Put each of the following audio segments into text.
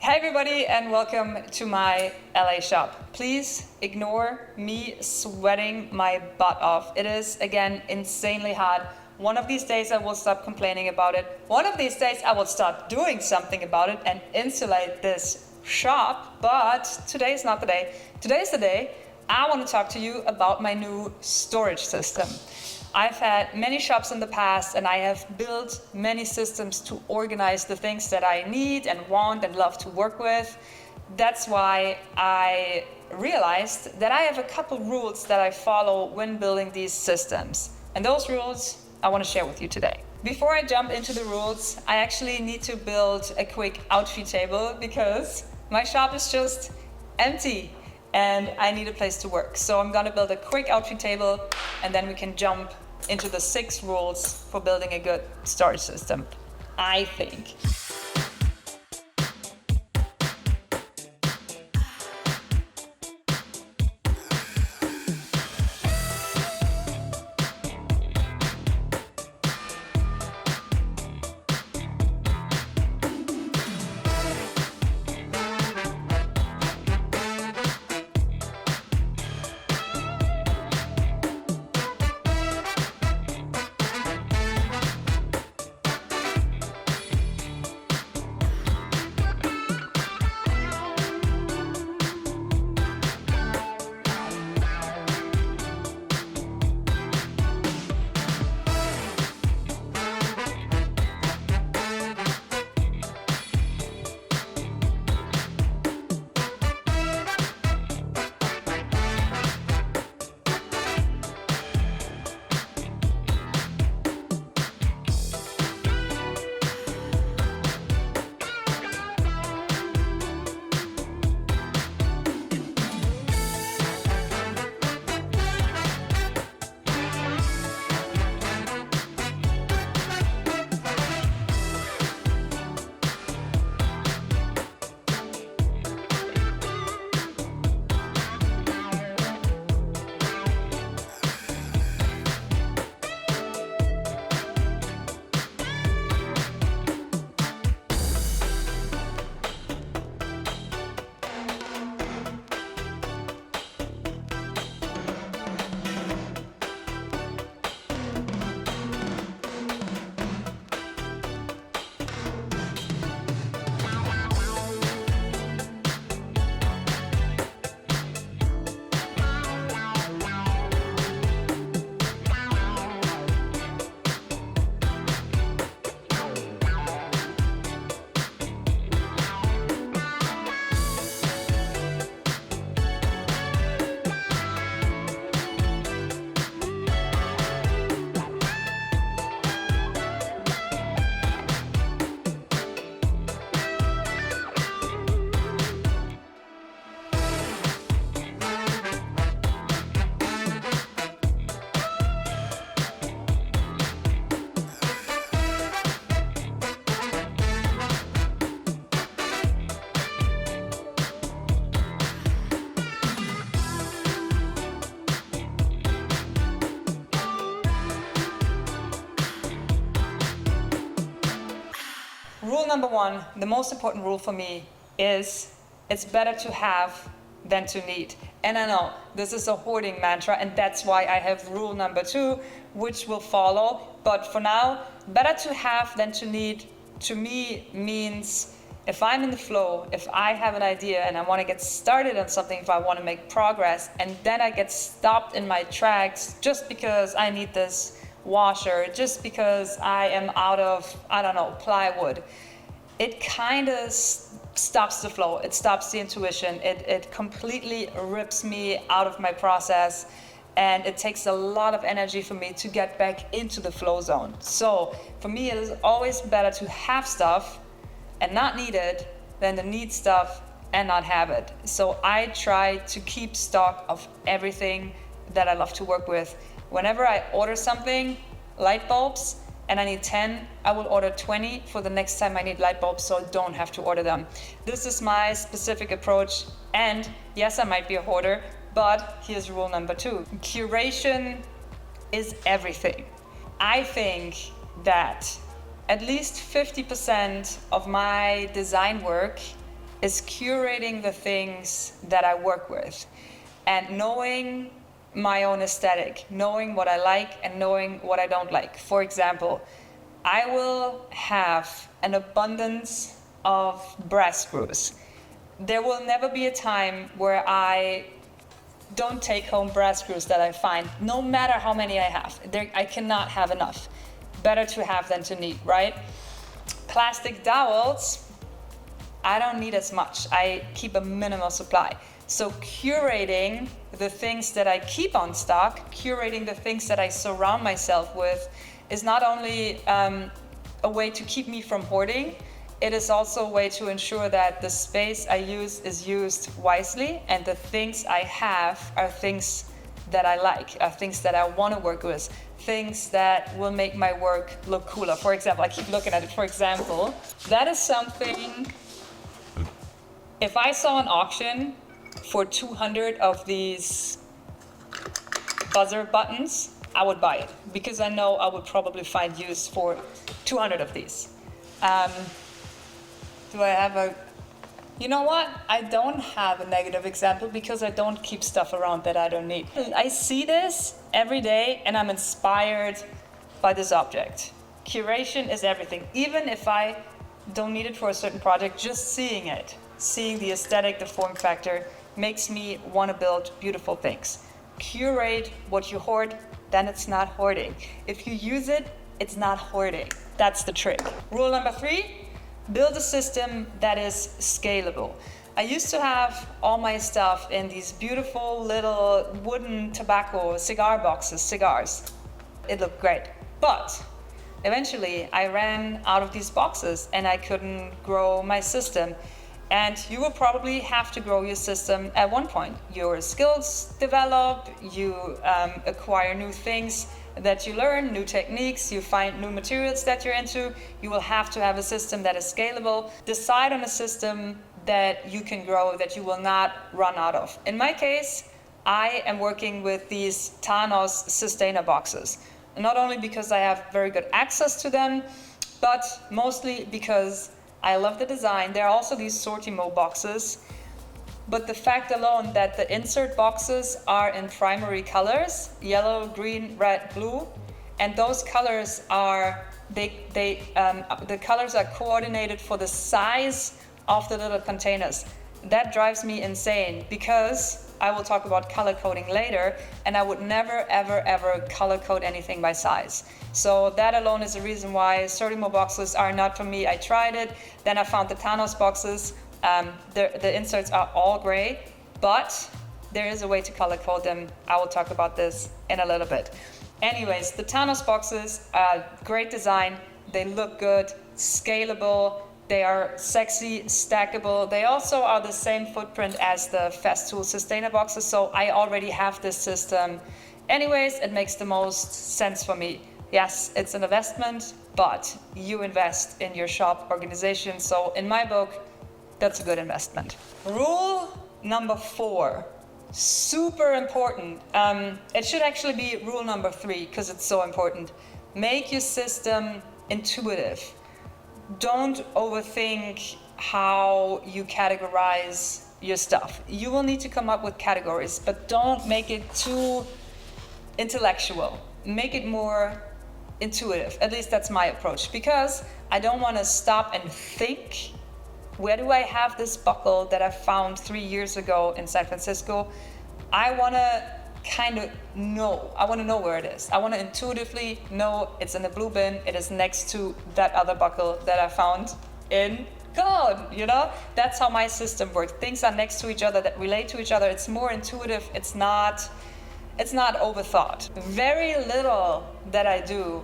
Hey everybody, and welcome to my LA shop. Please ignore me sweating my butt off. It is, again, insanely hot. One of these days I will stop complaining about it. One of these days I will start doing something about it and insulate this shop, but today is not the day. Today is the day I want to talk to you about my new storage system. I've had many shops in the past, and I have built many systems to organize the things that I need and want and love to work with. That's why I realized that I have a couple rules that I follow when building these systems. And those rules I want to share with you today. Before I jump into the rules, I actually need to build a quick outfit table because my shop is just empty and I need a place to work. So I'm gonna build a quick outfit table, and then we can jump into the 6 rules for building a good storage system, I think. Rule number 1, the most important rule for me, is it's better to have than to need. And I know this is a hoarding mantra, and that's why I have rule number 2, which will follow. But for now, better to have than to need, to me, means if I'm in the flow, if I have an idea and I want to get started on something, if I want to make progress, and then I get stopped in my tracks just because I need this washer, just because I am out of, plywood, it kind of stops the flow. It stops the intuition. It completely rips me out of my process, and it takes a lot of energy for me to get back into the flow zone. So for me, it is always better to have stuff and not need it than to need stuff and not have it. So I try to keep stock of everything that I love to work with. Whenever I order something, light bulbs, and I need 10, I will order 20 for the next time I need light bulbs, so I don't have to order them. This is my specific approach, and yes, I might be a hoarder, but here's rule number 2. Curation is everything. I think that at least 50% of my design work is curating the things that I work with and knowing my own aesthetic, knowing what I like and knowing what I don't like. For example, I will have an abundance of brass screws. There will never be a time where I don't take home brass screws that I find, no matter how many I have. I cannot have enough. Better to have than to need, right? Plastic dowels, I don't need as much. I keep a minimal supply. So curating the things that I keep on stock, curating the things that I surround myself with, is not only a way to keep me from hoarding, it is also a way to ensure that the space I use is used wisely, and the things I have are things that I like, are things that I want to work with, things that will make my work look cooler. For example, I keep looking at it. For example, that is something, if I saw an auction for 200 of these buzzer buttons, I would buy it, because I know I would probably find use for 200 of these. Do I have a... You know what? I don't have a negative example because I don't keep stuff around that I don't need. I see this every day and I'm inspired by this object. Curation is everything. Even if I don't need it for a certain project, just seeing it, seeing the aesthetic, the form factor, makes me want to build beautiful things. Curate what you hoard, then it's not hoarding. If you use it, it's not hoarding. That's the trick. Rule number 3. Build a system that is scalable. I used to have all my stuff in these beautiful little wooden tobacco cigar boxes, cigars. It looked great. But eventually I ran out of these boxes and I couldn't grow my system. And you will probably have to grow your system at one point. Your skills develop, you acquire new things that you learn, new techniques, you find new materials that you're into. You will have to have a system that is scalable. Decide on a system that you can grow, that you will not run out of. In my case, I am working with these Thanos Sustainer boxes. Not only because I have very good access to them, but mostly because I love the design. There are also these Sortimo boxes. But the fact alone that the insert boxes are in primary colors, yellow, green, red, blue, and those colors are, the colors are coordinated for the size of the little containers. That drives me insane because I will talk about color coding later, and I would never, ever, ever color code anything by size. So that alone is the reason why Sortimo boxes are not for me. I tried it, then I found the Thanos boxes. The inserts are all gray, but there is a way to color code them. I will talk about this in a little bit. Anyways, the Thanos boxes are great design. They look good, scalable. They are sexy, stackable. They also are the same footprint as the Festool Sustainer boxes, so I already have this system. Anyways, it makes the most sense for me. Yes, it's an investment, but you invest in your shop organization. So in my book, that's a good investment. Rule number 4, super important. It should actually be rule number 3 because it's so important. Make your system intuitive. Don't overthink how you categorize your stuff. You will need to come up with categories, but don't make it too intellectual. Make it more intuitive. At least that's my approach, because I don't want to stop and think, where do I have this buckle that I found 3 years ago in San Francisco? I want to kind of know. I want to know where it is. I want to intuitively know it's in the blue bin. It is next to that other buckle that I found in Cologne, you know? That's how my system works. Things are next to each other that relate to each other. It's more intuitive. It's not overthought. Very little that I do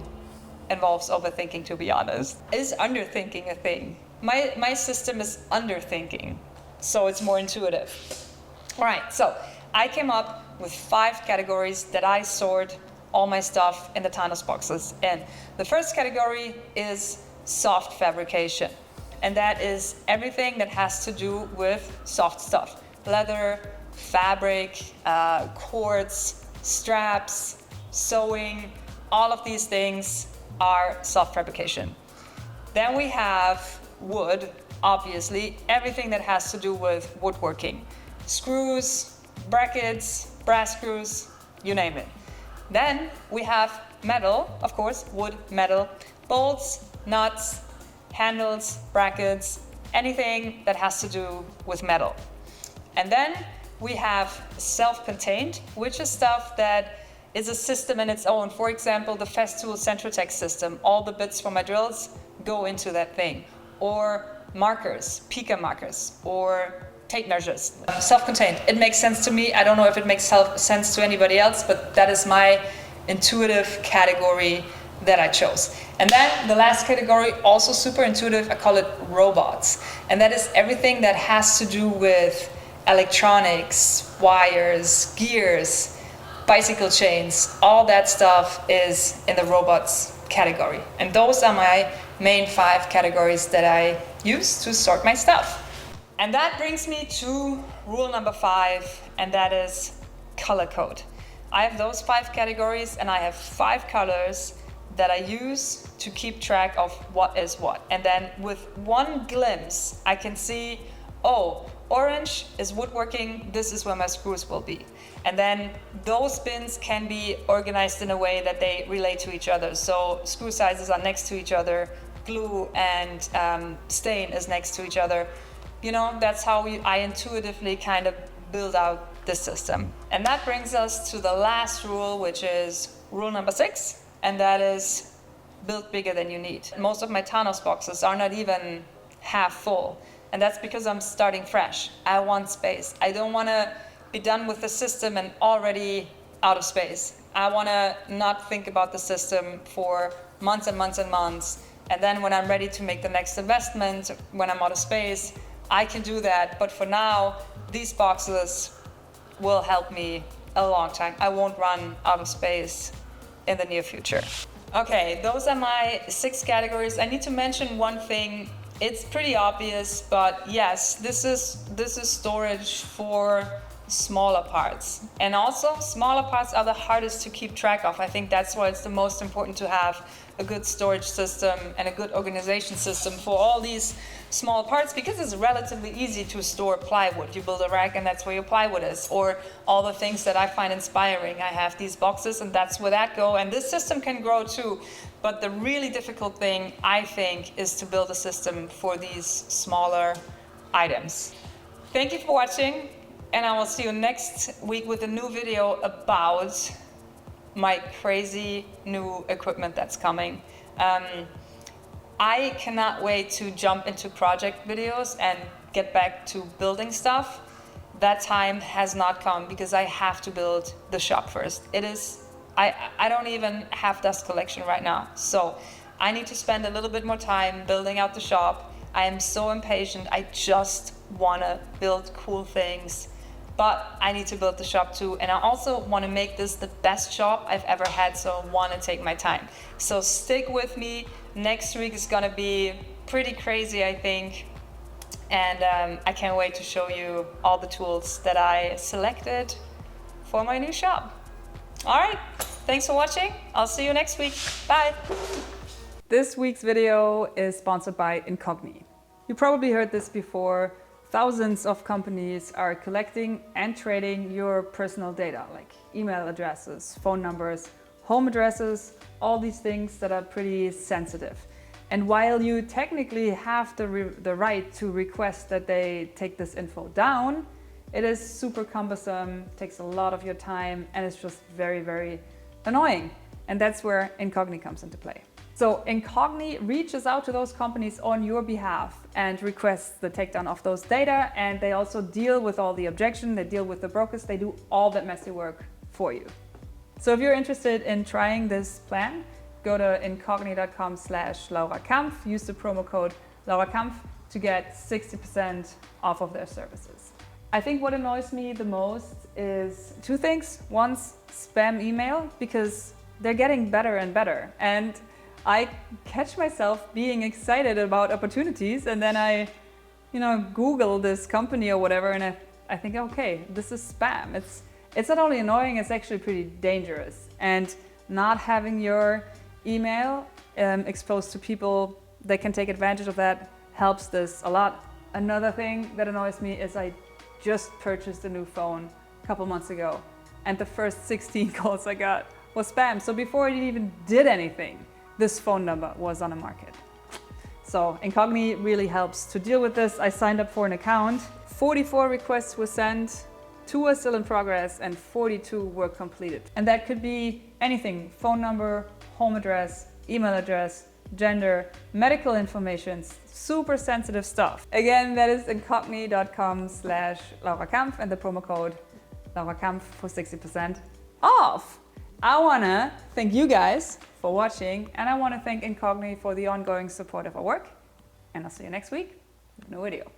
involves overthinking, to be honest. Is underthinking a thing? My system is underthinking, so it's more intuitive. All right, so I came up with 5 categories that I sort all my stuff in the Thanos boxes in. The first category is soft fabrication, and that is everything that has to do with soft stuff. Leather, fabric, cords, straps, sewing, all of these things are soft fabrication. Then we have wood, obviously, everything that has to do with woodworking. Screws, brackets, brass screws, you name it. Then we have metal, of course, wood, metal, bolts, nuts, handles, brackets, anything that has to do with metal. And then we have self-contained, which is stuff that is a system in its own. For example, the Festool Centrotech system. All the bits for my drills go into that thing. Or markers, pica markers, or tape measures. Self-contained. It makes sense to me. I don't know if it makes sense to anybody else, but that is my intuitive category that I chose. And then the last category, also super intuitive, I call it robots. And that is everything that has to do with electronics, wires, gears, bicycle chains, all that stuff is in the robots category. And those are my main 5 categories that I use to sort my stuff. And that brings me to rule number 5, and that is color code. I have those 5 categories, and I have 5 colors that I use to keep track of what is what. And then with one glimpse, I can see, oh, orange is woodworking, this is where my screws will be. And then those bins can be organized in a way that they relate to each other. So screw sizes are next to each other, glue and stain is next to each other. You know, that's how I intuitively kind of build out the system. And that brings us to the last rule, which is rule number 6, and that is build bigger than you need. Most of my Thanos boxes are not even half full, and that's because I'm starting fresh. I want space. I don't want to be done with the system and already out of space. I want to not think about the system for months and months and months, and then when I'm ready to make the next investment, when I'm out of space, I can do that. But for now, these boxes will help me a long time. I won't run out of space in the near future. Okay, those are my 6 categories. I need to mention one thing. It's pretty obvious, but yes, this is storage for smaller parts. And also, smaller parts are the hardest to keep track of. I think that's why it's the most important to have a good storage system and a good organization system for all these small parts, because it's relatively easy to store plywood. You build a rack and that's where your plywood is, or all the things that I find inspiring. I have these boxes and that's where that go, and this system can grow too. But the really difficult thing, I think, is to build a system for these smaller items. Thank you for watching, and I will see you next week with a new video about my crazy new equipment that's coming. I cannot wait to jump into project videos and get back to building stuff. That time has not come because I have to build the shop first. I don't even have dust collection right now. So I need to spend a little bit more time building out the shop. I am so impatient. I just want to build cool things. But I need to build the shop too. And I also want to make this the best shop I've ever had, so I want to take my time. So stick with me. Next week is going to be pretty crazy, I think. And I can't wait to show you all the tools that I selected for my new shop. All right, thanks for watching. I'll see you next week. Bye. This week's video is sponsored by Incog. You probably heard this before. Thousands of companies are collecting and trading your personal data, like email addresses, phone numbers, home addresses, all these things that are pretty sensitive. And while you technically have the right to request that they take this info down, it is super cumbersome, takes a lot of your time, and it's just very, very annoying. And that's where Incog comes into play. So Incog reaches out to those companies on your behalf and requests the takedown of those data, and they also deal with all the objection, they deal with the brokers, they do all that messy work for you. So if you're interested in trying this plan, go to incogni.com/Laura Kampf, use the promo code Laura Kampf to get 60% off of their services. I think what annoys me the most is 2 things. One's spam email, because they're getting better and better. And I catch myself being excited about opportunities, and then I, Google this company or whatever, and I think, okay, this is spam. It's not only annoying, it's actually pretty dangerous. And not having your email exposed to people that can take advantage of that helps this a lot. Another thing that annoys me is I just purchased a new phone a couple months ago, and the first 16 calls I got was spam. So before I even did anything, this phone number was on the market. So Incog really helps to deal with this. I signed up for an account. 44 requests were sent, 2 are still in progress, and 42 were completed. And that could be anything: phone number, home address, email address, gender, medical information, super sensitive stuff. Again, that is incogni.com/Laura Kampf and the promo code Laura Kampf for 60% off. I wanna thank you guys for watching, and I wanna thank Incog for the ongoing support of our work. And I'll see you next week with a new video.